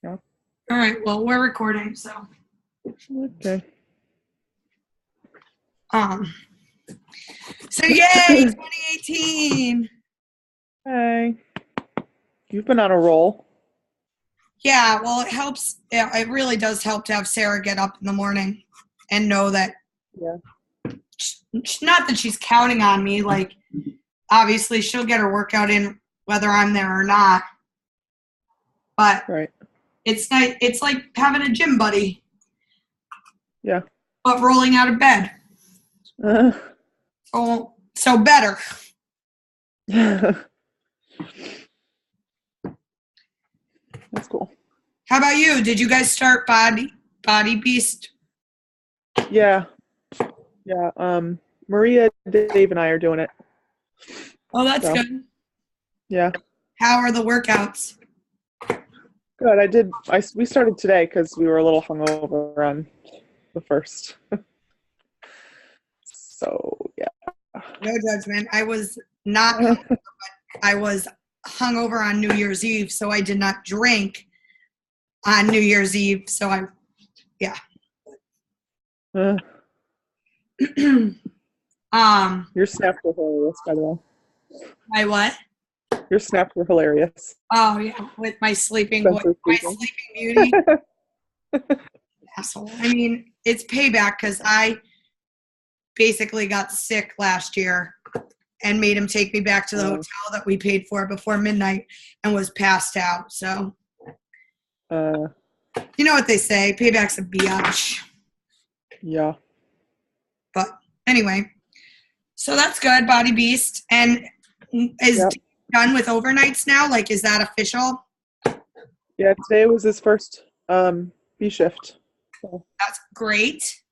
Yeah. All right. Well, we're recording, so. Okay. Um. So yay, 2018. Hey. You've been on a roll. Yeah. Well, it helps. It really does help to have Sarah get up in the morning and know that. Yeah. Not that she's counting on me. Like, obviously, she'll get her workout in whether I'm there or not. But Right. it's nice. It's like having a gym buddy. Yeah. But rolling out of bed. So better. That's cool. How about you? Did you guys start Body Beast? Yeah. Yeah. Maria, Dave, and I are doing it. Oh, that's good. Yeah. How are the workouts? Good. We started today because we were a little hungover on the first. So, yeah. No judgment. I was not hungover, but I was hungover on New Year's Eve, so I did not drink on New Year's Eve. So yeah. Your snaps were hilarious, by the way. My what? Your snaps were hilarious. Oh yeah, with my sleeping boy, my sleeping beauty. Asshole. I mean, it's payback because I basically got sick last year and made him take me back to the hotel that we paid for before midnight and was passed out. So, you know what they say, payback's a biatch. Yeah. But anyway, so that's good, Body Beast. And is done with overnights now? Like, is that official? Yeah, today was his first B shift. So. That's great.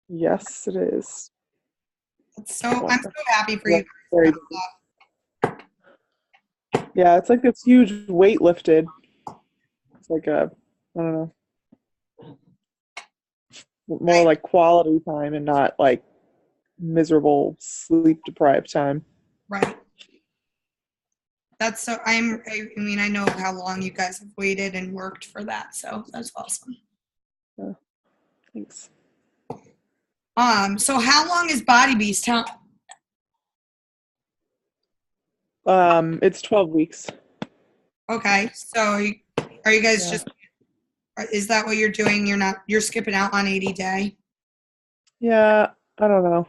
Yes, it is. I'm so happy for you. Yeah, it's like this huge weight lifted. It's like I don't know, more like quality time and not like miserable sleep deprived time. Right. That's so. I mean, I know how long you guys have waited and worked for that, so that's awesome. Yeah. Thanks. So how long is Body Beast? It's 12 weeks. Okay, so are you guys just? Is that what you're doing? You're skipping out on 80 day? Yeah, I don't know.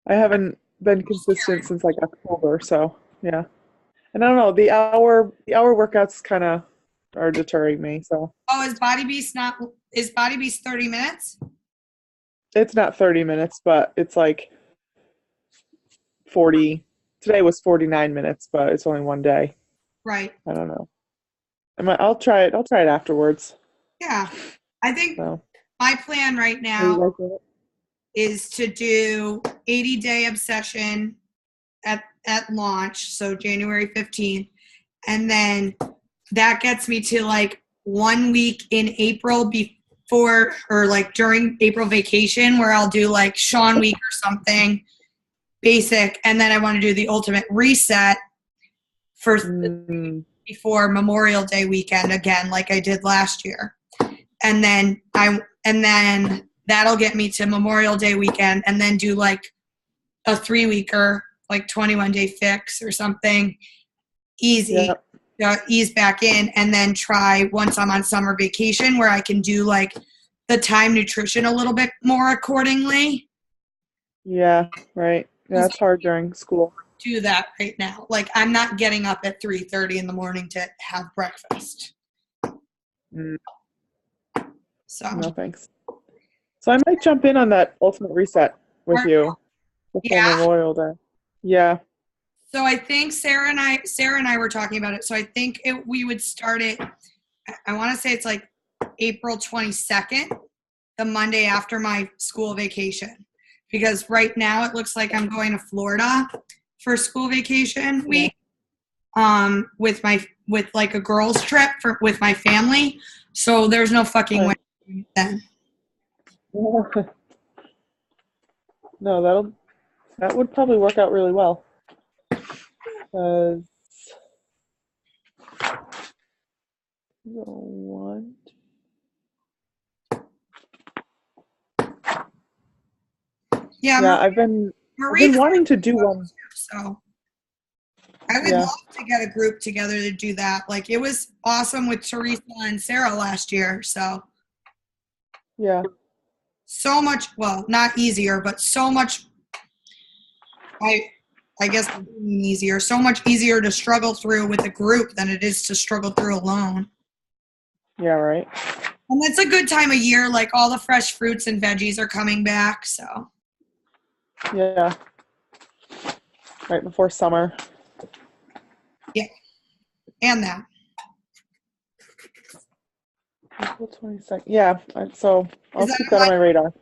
I haven't been consistent since like October, so yeah. And I don't know, the hour workouts kind of are deterring me. So. Oh, is Body Beast 30 minutes? It's not 30 minutes, but it's like 40. Today was 49 minutes, but it's only one day. Right. I don't know. I'll try it. I'll try it afterwards. Yeah, I think my plan right now is to do 80-day obsession at launch, so January 15th, and then that gets me to like 1 week in April before or like during April vacation where I'll do like Sean week or something basic, and then I want to do the ultimate reset for before Memorial Day weekend again, like I did last year. And then that'll get me to Memorial Day weekend, and then do like a 3-weeker, like 21-day fix or something easy, ease back in, and then try once I'm on summer vacation where I can do like the time nutrition a little bit more accordingly. Yeah, right. Yeah, it's hard during school. Do that right now. Like, I'm not getting up at 3:30 in the morning to have breakfast. So no thanks. So I might jump in on that ultimate reset with you before Memorial Day. Yeah. So I think Sarah and I were talking about it. So I think we would start it. I want to say it's like April 22nd, the Monday after my school vacation, because right now it looks like I'm going to Florida for school vacation week. With like a girls trip with my family. So there's no fucking way then. No, that would probably work out really well. One. Yeah, I've been wanting to do one. So I would love to get a group together to do that. Like, it was awesome with Teresa and Sarah last year. So yeah, so much, well, not easier, but so much, I guess easier, so much easier to struggle through with a group than it is to struggle through alone. Yeah, right. And it's a good time of year. Like, all the fresh fruits and veggies are coming back. So yeah, right before summer. Yeah, and that. April 22nd. Yeah, so I'll keep that on my radar.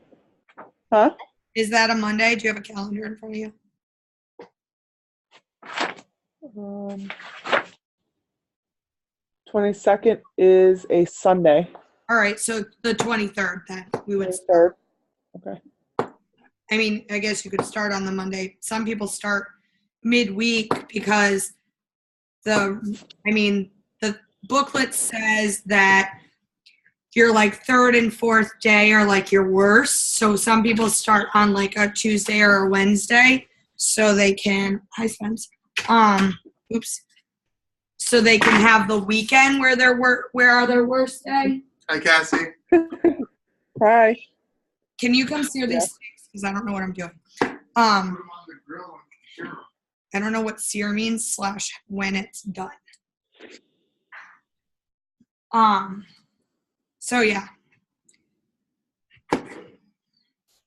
Huh? Is that a Monday? Do you have a calendar in front of you? 22nd is a Sunday. All right, so the 23rd then we would 23rd. start. Okay. I mean, I guess you could start on the Monday. Some people start midweek because the booklet says that your like third and fourth day are like your worst. So some people start on like a Tuesday or a Wednesday so they can, hi Spence. So they can have the weekend where their worst day. Hi, Cassie. Hi. Can you come sear these steaks? Because I don't know what I'm doing. I don't know what sear means / when it's done. So yeah.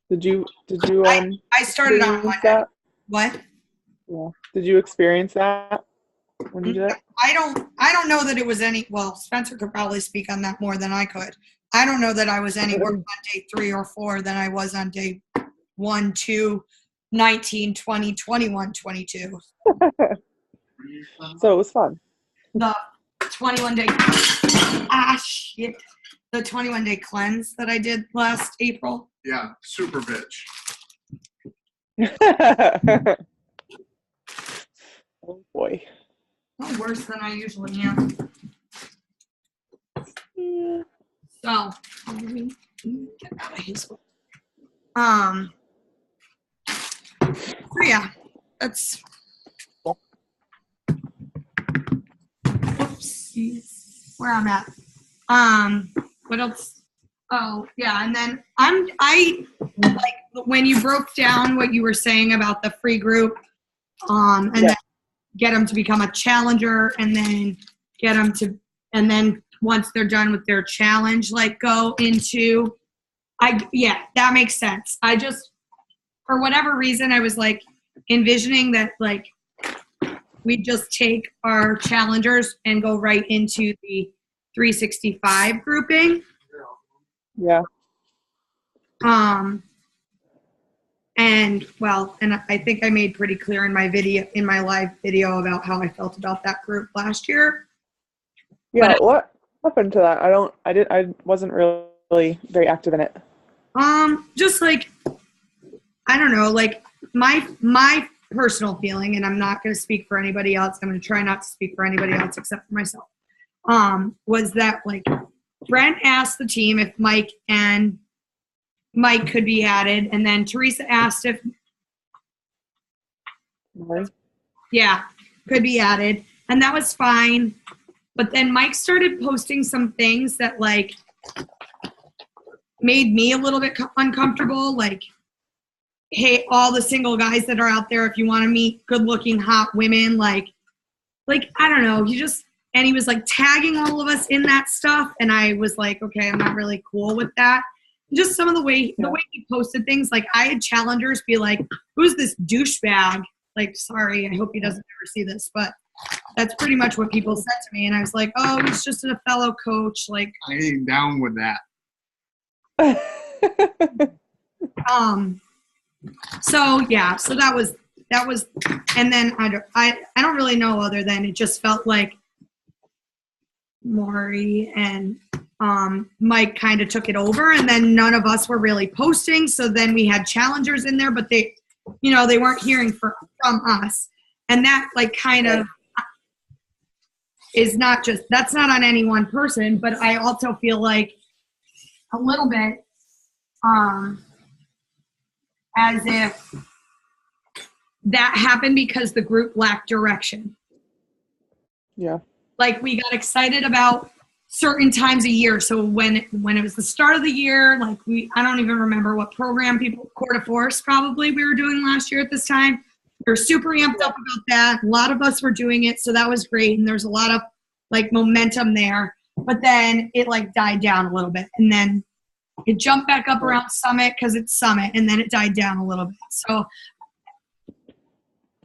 Did you I started on Monday. That? What? Yeah. Did you experience that when you did it? I don't know that it was any, well, Spencer could probably speak on that more than I could. I don't know that I was any worse on day 3 or 4 than I was on day 1, 2, 19, 20, 21, 22. So it was fun. The 21-day, the 21-day cleanse that I did last April. Yeah, super bitch. Oh boy. Not worse than I usually am. Yeah. So, let me get out of his. So yeah, that's. Oops, where I'm at. What else? Oh yeah, and then I like when you broke down what you were saying about the free group, and then get them to become a challenger, and then get them to, and then once they're done with their challenge, like go into, that makes sense. I just, for whatever reason, I was like envisioning that like we just take our challengers and go right into the 365 grouping. Yeah. And I think I made pretty clear in my live video about how I felt about that group last year. Yeah, but, what happened to that? I wasn't really very active in it. Just like, I don't know, like my personal feeling, and I'm not going to speak for anybody else. I'm going to try not to speak for anybody else except for myself. Was that like Brent asked the team if Mike could be added, and then Teresa asked if could be added, and that was fine. But then Mike started posting some things that like made me a little bit uncomfortable, like, hey, all the single guys that are out there, if you want to meet good-looking hot women, like I don't know, he was like tagging all of us in that stuff, and I was like, okay, I'm not really cool with that. Just some of the way he posted things, like I had challengers be like, who's this douchebag? Like, sorry, I hope he doesn't ever see this, but that's pretty much what people said to me, and I was like, oh, he's just a fellow coach. Like, I ain't down with that. So that was, and then I don't really know other than it just felt like Maury and Mike kind of took it over, and then none of us were really posting. So then we had challengers in there, but they weren't hearing from us, and that like kind of is not just, that's not on any one person, but I also feel like a little bit as if that happened because the group lacked direction. Yeah. Like we got excited about certain times a year. So when it was the start of the year, like I don't even remember what program Court of Force probably we were doing last year at this time. We were super amped up about that. A lot of us were doing it. So that was great. And there's a lot of like momentum there, but then it like died down a little bit. And then it jumped back up around Summit because it's Summit. And then it died down a little bit. So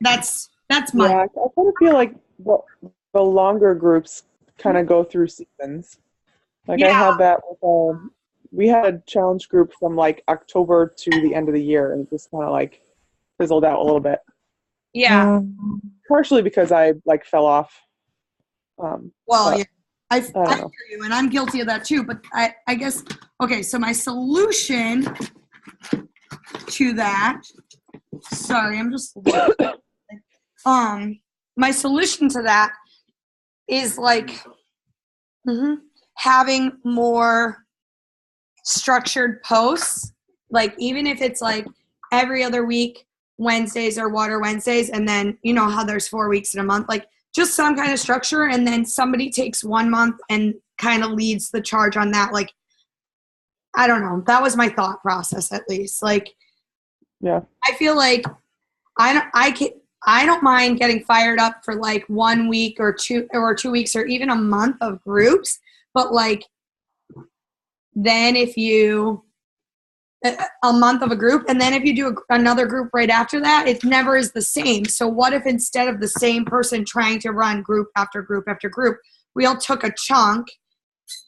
that's my. Yeah, I kind of feel like the longer groups kind of go through seasons. Like I had that with, we had a challenge group from like October to the end of the year, and it just kind of like fizzled out a little bit. Yeah. Partially because I like fell off. Yeah. I hear you, and I'm guilty of that too. But I guess, okay, so my solution to that, sorry, I'm just, my solution to that is like having more structured posts, like even if it's like every other week, Wednesdays or Water Wednesdays, and then you know how there's 4 weeks in a month, like just some kind of structure, and then somebody takes 1 month and kind of leads the charge on that. Like, I don't know. That was my thought process, at least. Like, yeah, I feel like I don't mind getting fired up for like 1 week or 2 weeks or even a month of groups, but like then if you a month of a group, and then if you do another group right after that, it never is the same. So what if instead of the same person trying to run group after group after group, we all took a chunk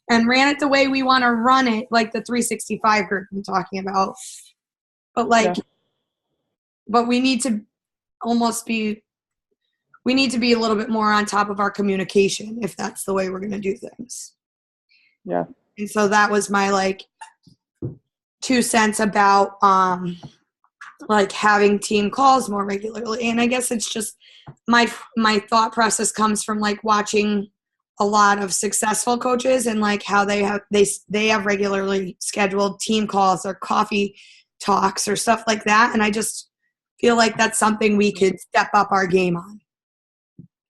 and ran it the way we want to run it, like the 365 group I'm talking about. But like, but we need to we need to be a little bit more on top of our communication if that's the way we're going to do things. Yeah. And so that was my like 2 cents about like having team calls more regularly. And I guess it's just my thought process comes from like watching a lot of successful coaches and like how they have regularly scheduled team calls or coffee talks or stuff like that. And I just feel like that's something we could step up our game on.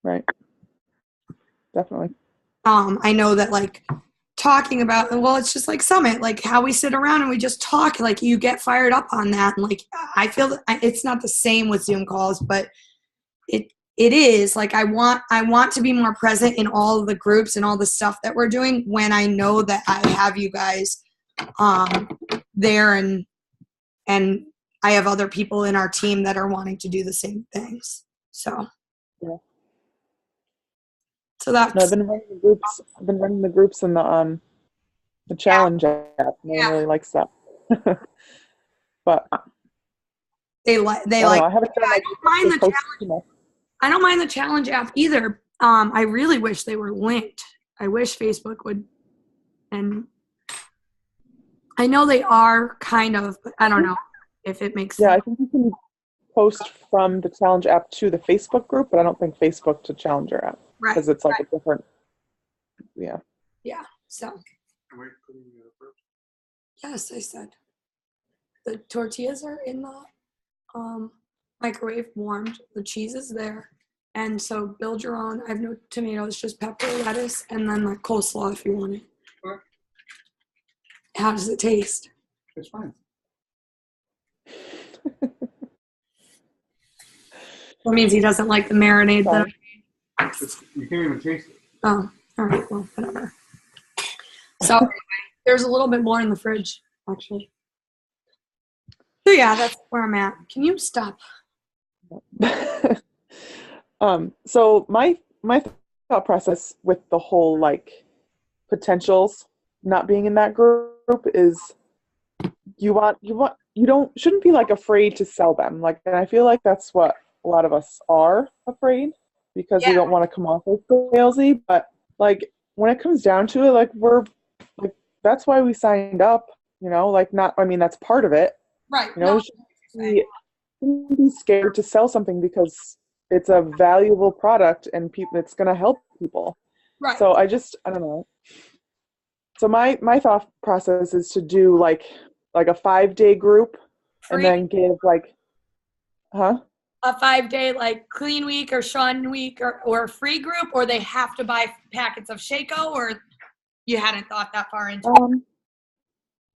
Right. Definitely. I know that like talking about, well, it's just like Summit, like how we sit around and we just talk, like you get fired up on that. And like, I feel that it's not the same with Zoom calls, but it is like, I want to be more present in all of the groups and all the stuff that we're doing when I know that I have you guys there and I have other people in our team that are wanting to do the same things. So, yeah. So that's. No, I've been running the groups. I've been running the groups in the challenge app. No one really likes that. But they like. I haven't done I don't mind the challenge. I don't mind the challenge app either. I really wish they were linked. I wish Facebook would, and I know they are kind of, but I don't know if it makes sense. Yeah, I think you can post from the challenge app to the Facebook group, but I don't think Facebook to Challenger app. Right. Because it's like a different, yeah. Yeah, so. Am I putting it up? Yes, I said. The tortillas are in the microwave warmed. The cheese is there. And so build your own. I have no tomatoes, just pepper, lettuce, and then the coleslaw if you want it. What? How does it taste? It's fine. That means he doesn't like the marinade that You can't even taste it. Oh, all right. Well, whatever. So anyway, there's a little bit more in the fridge, actually. So yeah, that's where I'm at. Can you stop? So my thought process with the whole like potentials not being in that group is shouldn't be like afraid to sell them. Like, and I feel like that's what a lot of us are afraid because we don't want to come off as salesy. But like when it comes down to it, like we're like that's why we signed up. You know, like that's part of it. Right. You know, we shouldn't be scared to sell something because it's a valuable product and it's going to help people. Right. So I don't know. So my thought process is to do like a 5-day group and then give like, huh? A 5-day like clean week or Sean week or free group, or they have to buy packets of Shaco, or you hadn't thought that far into it?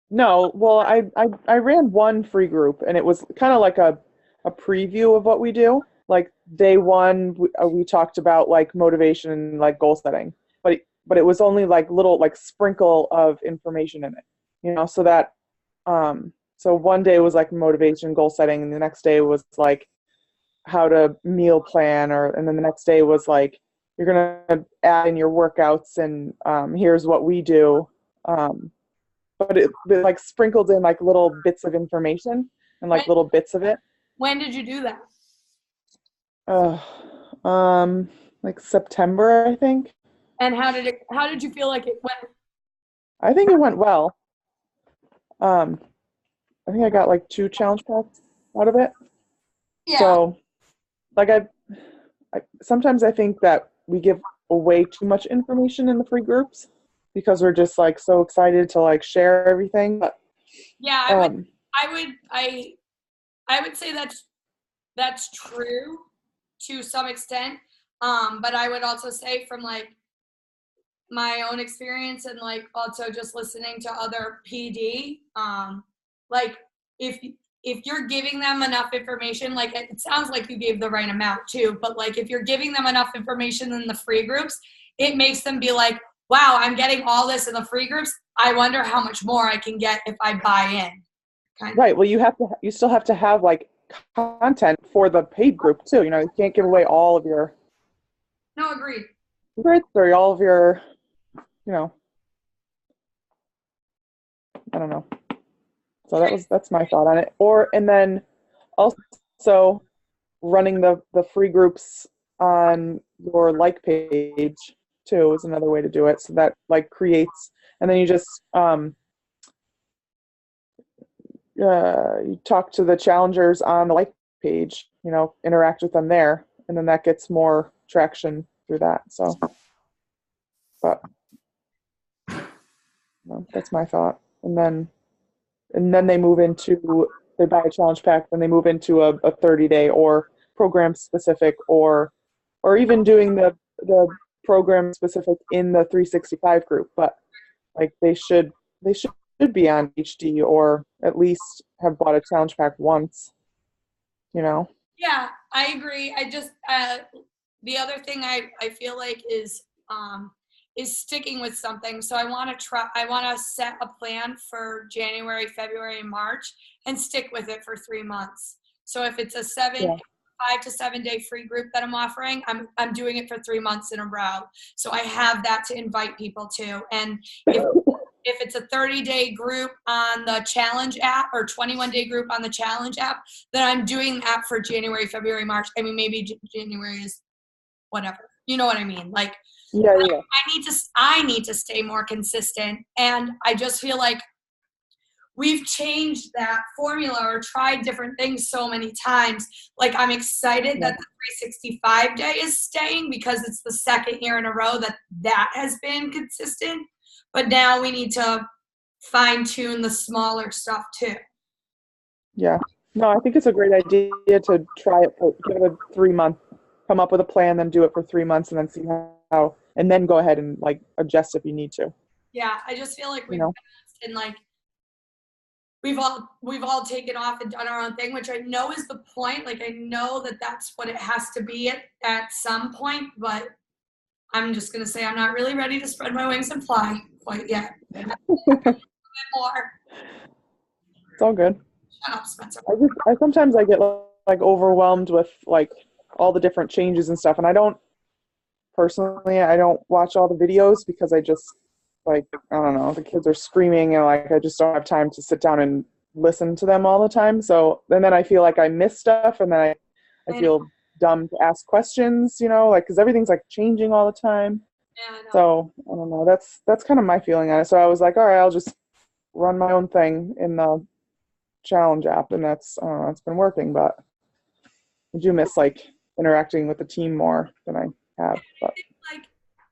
No, well, I ran one free group and it was kind of like a preview of what we do. Like day one, we talked about like motivation and like goal setting, but it was only like little like sprinkle of information in it, so that so one day was like motivation, goal setting, and the next day was like how to meal plan, and then the next day was like you're gonna add in your workouts and here's what we do. But it like sprinkled in like little bits of information and like little bits of it. When did you do that? Like September, I think. And how did you feel like it went? I think it went well. I think I got like 2 challenge packs out of it. Yeah. So like I sometimes I think that we give away too much information in the free groups because we're just like so excited to like share everything. But yeah, I would say that's true to some extent. But I would also say from like my own experience and like also just listening to other PD, like if you're giving them enough information, like it sounds like you gave the right amount too, but like if you're giving them enough information in the free groups, it makes them be like, wow, I'm getting all this in the free groups. I wonder how much more I can get if I buy in. Right. Well, you still have to have like content for the paid group too. You can't give away all of your. No, agreed. Or all of your, I don't know. So that's my thought on it. And then also running the free groups on your like page too is another way to do it. So that like creates, and then you just you talk to the challengers on the like page, interact with them there, and then that gets more traction through that. So, but that's my thought. And then they buy a challenge pack, then they move into a 30-day or program specific, or even doing the program specific in the 365 group. But like they should be on HD or at least have bought a challenge pack once. Yeah, I agree. I just the other thing I feel like is sticking with something. So I want to set a plan for January, February, and March and stick with it for 3 months. So if it's a 5 to 7 day free group that I'm offering, I'm doing it for 3 months in a row. So I have that to invite people to. And if it's a 30-day group on the challenge app or 21-day group on the challenge app, then I'm doing that for January, February, March. I mean, maybe January is whatever. You know what I mean? Like, yeah. I need to stay more consistent. And I just feel like we've changed that formula or tried different things so many times. Like, I'm excited that the 365 day is staying because it's the second year in a row that has been consistent. But now we need to fine tune the smaller stuff too. Yeah. No, I think it's a great idea to try it give it a 3 month, come up with a plan, then do it for 3 months and then see how, and then go ahead and like adjust if you need to. Yeah. I just feel like we've and like we've all taken off and done our own thing, which I know is the point. Like, I know that that's what it has to be at some point, but I'm just going to say I'm not really ready to spread my wings and fly quite yet. A bit more. It's all good. Shut up, Spencer. I sometimes I get like overwhelmed with like all the different changes and stuff, and I don't watch all the videos because I just like, I don't know, the kids are screaming and like I just don't have time to sit down and listen to them all the time. So and then I feel like I miss stuff, and then I feel dumb to ask questions, like because everything's like changing all the time. Yeah, I know. So I don't know. That's kind of my feeling on it. So I was like, all right, I'll just run my own thing in the challenge app, and that's it's been working. But I do miss like interacting with the team more than I have. But like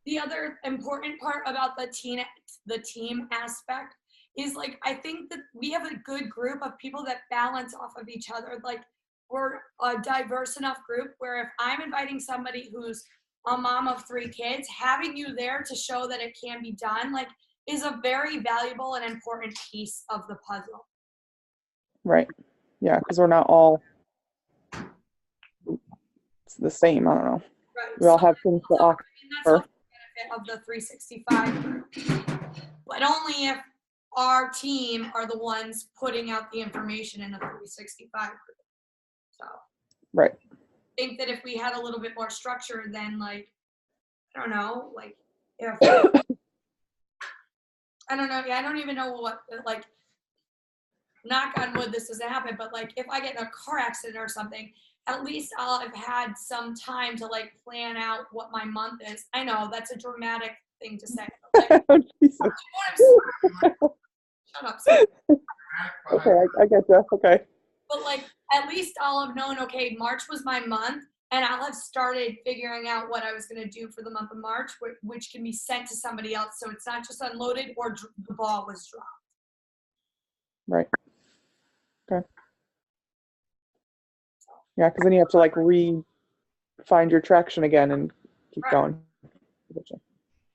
the other important part about the team aspect is like, I think that we have a good group of people that balance off of each other. Like, we're a diverse enough group where if I'm inviting somebody who's a mom of 3 kids, having you there to show that it can be done, like, is a very valuable and important piece of the puzzle. Right. Yeah, because we're not all the same. I don't know. Right. We all have things to offer. That's also the benefit of the 365 group. But only if our team are the ones putting out the information in the 365 group. So. Right. I think that if we had a little bit more structure, then like, I don't know, like if I don't know, I don't even know what, like, knock on wood, this doesn't happen, but like if I get in a car accident or something, at least I'll have had some time to like plan out what my month is. I know that's a dramatic thing to say. But, like, Oh, Jesus. Shut up. Okay, I get you. Okay. But like, at least I'll have known, okay, March was my month, and I'll have started figuring out what I was going to do for the month of March, which can be sent to somebody else. So it's not just unloaded or the ball was dropped. Right. Okay. Yeah, because then you have to like find your traction again and keep going.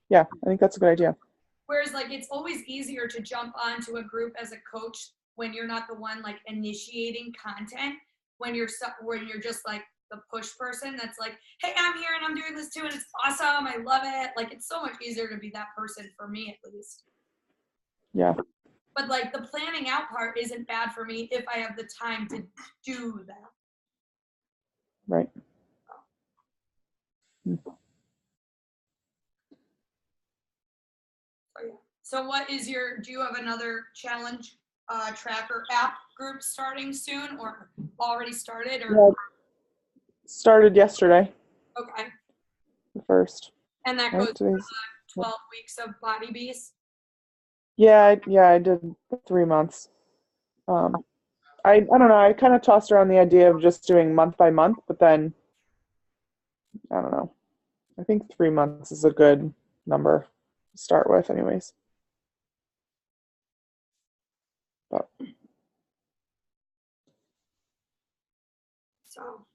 Yeah, I think that's a good idea. Whereas like, it's always easier to jump onto a group as a coach when you're not the one like initiating content, when you're just like the push person that's like, hey, I'm here and I'm doing this too and it's awesome, I love it. Like, it's so much easier to be that person, for me at least. Yeah. But like, the planning out part isn't bad for me if I have the time to do that. Right. So what is do you have another challenge tracker app group starting soon, or already started, or? Yeah. Started yesterday. Okay. The first. And that goes for the 12 weeks of Body Beast? Yeah, I did 3 months. I don't know, I kind of tossed around the idea of just doing month by month, but then I don't know. I think 3 months is a good number to start with anyways. But So.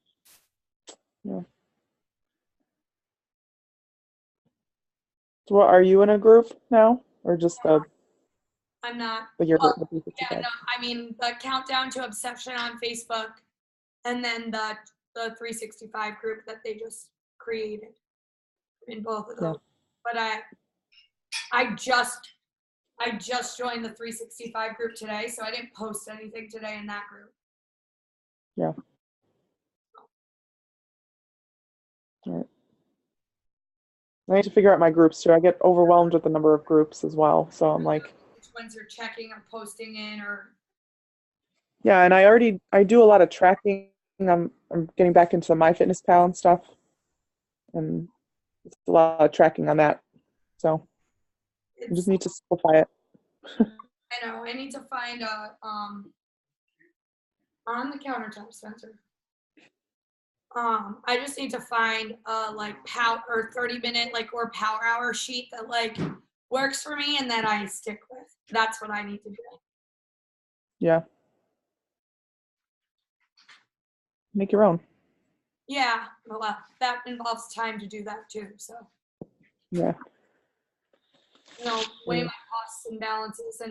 Yeah. So what, are you in a group now, or just the? I'm not. The yeah, no, I mean the Countdown to Obsession on Facebook, and then the 365 group that they just created. In both of those, but I just joined the 365 group today, so I didn't post anything today in that group. Yeah. All right. I need to figure out my groups too. I get overwhelmed with the number of groups as well, so I'm like, which ones you're checking or posting in, or? Yeah, and I do a lot of tracking. I'm getting back into the MyFitnessPal and stuff, and it's a lot of tracking on that. So I just need to simplify it. I know. I need to find a on the countertop, Spencer. I just need to find a like power or 30-minute like or power hour sheet that like works for me and that I stick with. That's what I need to do. Yeah. Make your own. Yeah, well, that involves time to do that too. So. Yeah. Weigh my costs and balances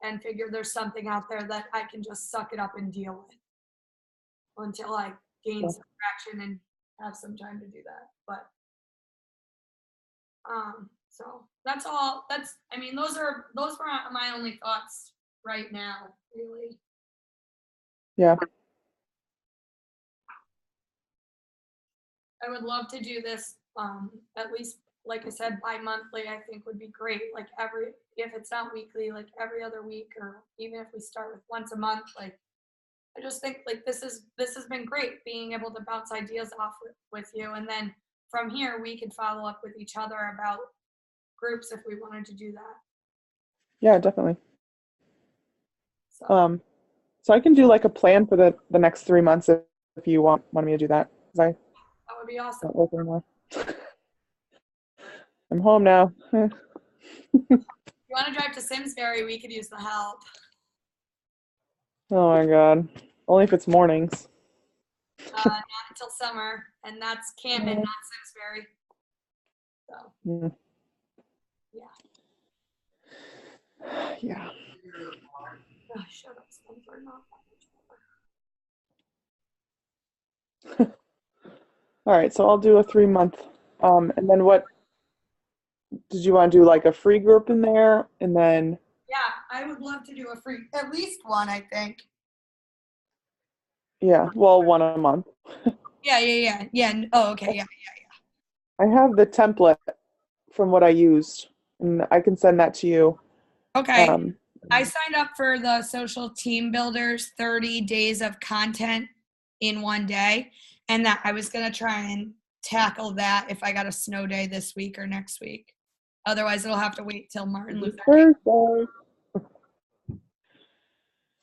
and figure there's something out there that I can just suck it up and deal with until I gain some traction and have some time to do that. But so that's all. I mean, those were my only thoughts right now, really. Yeah. I would love to do this at least, like I said, bi-monthly. I think would be great. Like if it's not weekly, like every other week, or even if we start with once a month. Like, I just think like this has been great, being able to bounce ideas off with you, and then from here we could follow up with each other about groups if we wanted to do that. Yeah, definitely. So I can do like a plan for the next 3 months if you want me to do that. That would be awesome. Not working anymore. I'm home now. If you want to drive to Simsbury, we could use the help. Oh my God. Only if it's mornings. Not until summer, and that's Canton, not Simsbury. So, Yeah. oh, shut up, Spencer. Not All right, so I'll do a 3-month. And then what did you want to do, like a free group in there? And then Yeah, I would love to do a free, at least one, I think. yeah, well, one a month. Yeah. Oh, okay, yeah. I have the template from what I used, and I can send that to you. Okay. I signed up for the Social Team Builders 30 days of content in one day, and that I was going to try and tackle that if I got a snow day this week or next week. Otherwise, it'll have to wait till Martin Luther King. Thursday.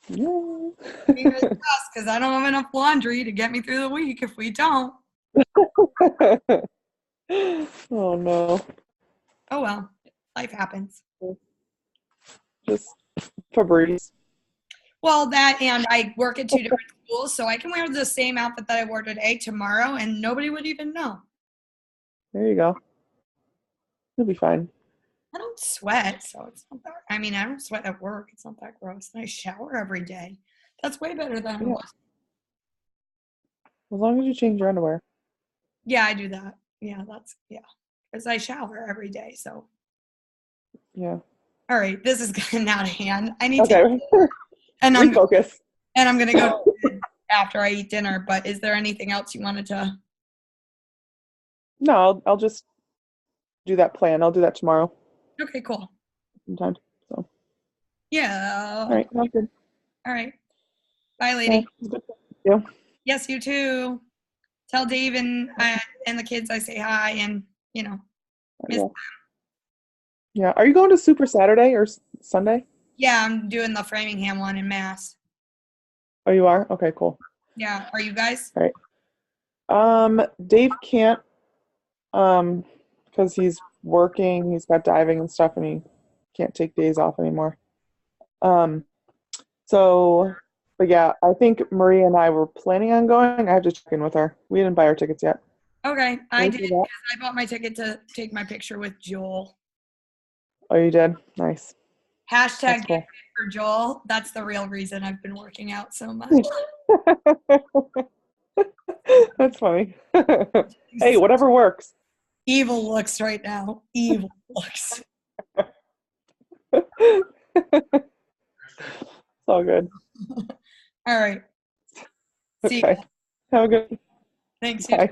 Yeah. Because I don't have enough laundry to get me through the week if we don't. Oh no. Oh well, life happens. Just Febreze. Well, that and I work at 2 different schools, so I can wear the same outfit that I wore today tomorrow, and nobody would even know. There you go. You'll be fine. I don't sweat, so it's not that. I mean, I don't sweat at work. It's not that gross. And I shower every day. That's way better than it was. As long as you change your underwear. Yeah, I do that. Yeah, because I shower every day. So. Yeah. All right, this is getting out of hand. I need Okay. to. And refocus. I'm gonna go to bed after I eat dinner. But is there anything else you wanted to? No, I'll just do that plan. I'll do that tomorrow. Okay, cool. Sometime. So. Yeah. All right. Sounds good. All right. Bye, lady. Good. You. Yes, you too. Tell Dave and the kids I say hi, and miss them. Yeah. Are you going to Super Saturday or Sunday? Yeah, I'm doing the Framingham one in Mass. Oh, you are? Okay, cool. Yeah. Are you guys? All right. Dave can't, because he's working. He's got diving and stuff, and he can't take days off anymore. But yeah, I think Maria and I were planning on going. I have to check in with her. We didn't buy our tickets yet. Okay, I did because I bought my ticket to take my picture with Joel. Oh, you did? Nice. Hashtag cool. For Joel. That's the real reason I've been working out so much. That's funny. Hey, whatever works. Evil looks right now. Evil looks. It's all good. All right. See Okay. you. Have a good. Thanks. Bye.